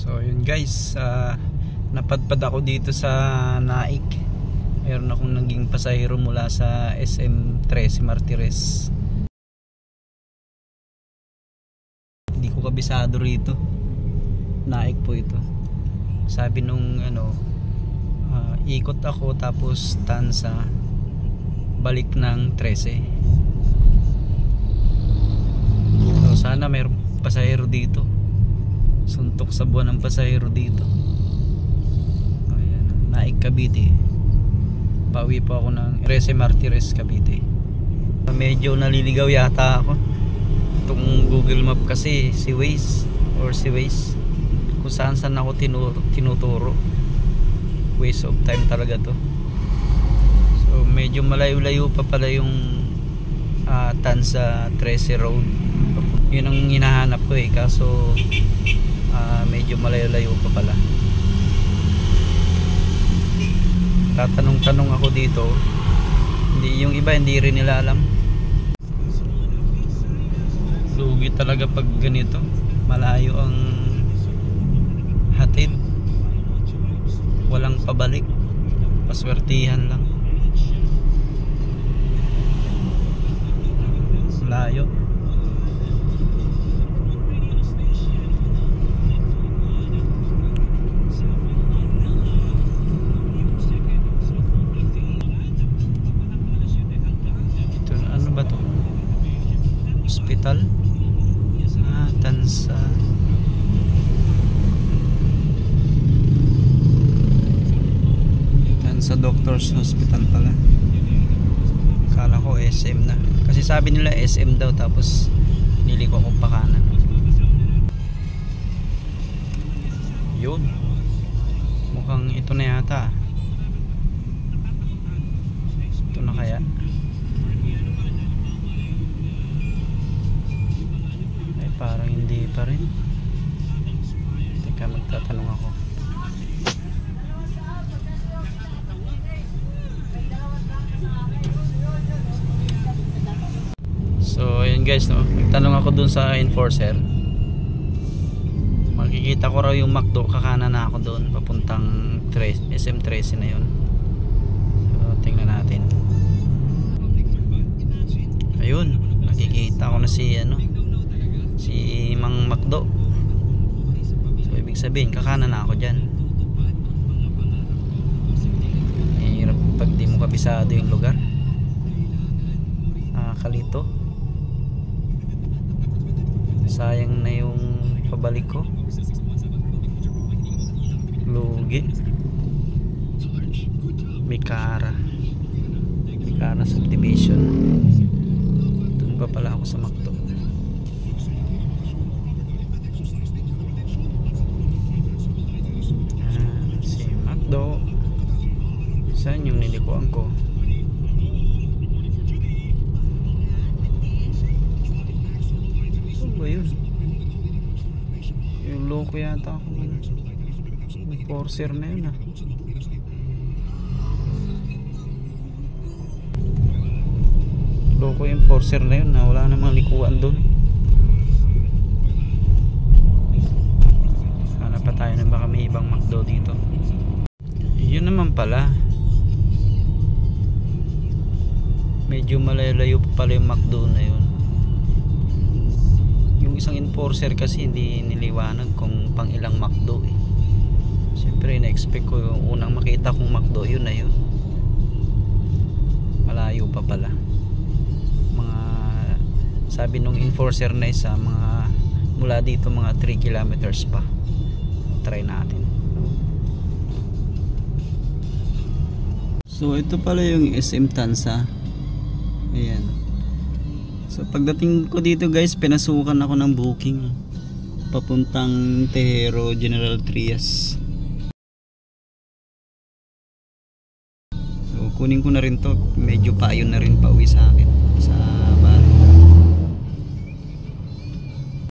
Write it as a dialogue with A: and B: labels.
A: So yun guys, napadpad ako dito sa Naik. Meron akong naging pasahero mula sa SM 13 Martires. Hindi ko kabisado rito. Naik po ito. Sabi nung ikot ako tapos Tansa, balik ng 13. So sana mayroong pasahero dito. Suntok sa buwan ng pasahero dito. Ayan, Naik Cavite. Pauwi po ako ng 13 Martires Cavite. Medyo naliligaw yata ako. Itong Google Map kasi si Waze kung saan ako tinuturo. Waste of time talaga to. So medyo malayo-layo pa pala yung Tansa 13 Road. Yun ang hinahanap ko kaso medyo malayo-layo pa pala. Tatanong-tanong ako dito, yung iba hindi rin nila alam. Lugi talaga pag ganito, malayo ang hatid, walang pabalik, paswertihan lang. Layo. Hospital Tansa. Tansa Doctors Hospital pala. Kala ko SM na kasi sabi nila SM daw, tapos niliko ko pa kanan. Yun, mukhang ito na yata. Ito na kaya. Parang hindi pa rin. Teka, magtatanong ako. So ayun guys, nagtanong ako dun sa enforcer. Makikita ko raw yung McDo, kakanan na ako dun papuntang SM 13 na yun. So tingnan natin. Ayun, nakikita ko na si Mang McDo. So ibig sabihin kakanan na ako dyan. Hirap pag di mo kabisado yung lugar. Kalito. Sayang na yung pabalik ko. Lugi. Mikara subdivision. Doon pa pala ako sa McDo. Saan yung nilikuan ko? Ano ba yun? Yung loko yata ako. May enforcer na yun Loko yung enforcer na yun wala namang likuan dun. Sana pa tayo na baka may ibang McDo dito. Yun naman pala, medyo malayo pa pala yung McDo na yun. Yung isang enforcer kasi hindi niliwanag kung pang ilang McDo Siyempre na-expect ko yung unang makita kong McDo yun na yun. Malayo pa pala. Sabi nung enforcer na isa, mula dito mga 3 kilometers pa. Try natin. So ito pala yung SM Tansa. Ayan. So pagdating ko dito guys, pinasukan ako ng booking papuntang Tejero, General Trias. So kunin ko na rin to. Medyo payon na rin pauwi sa akin sa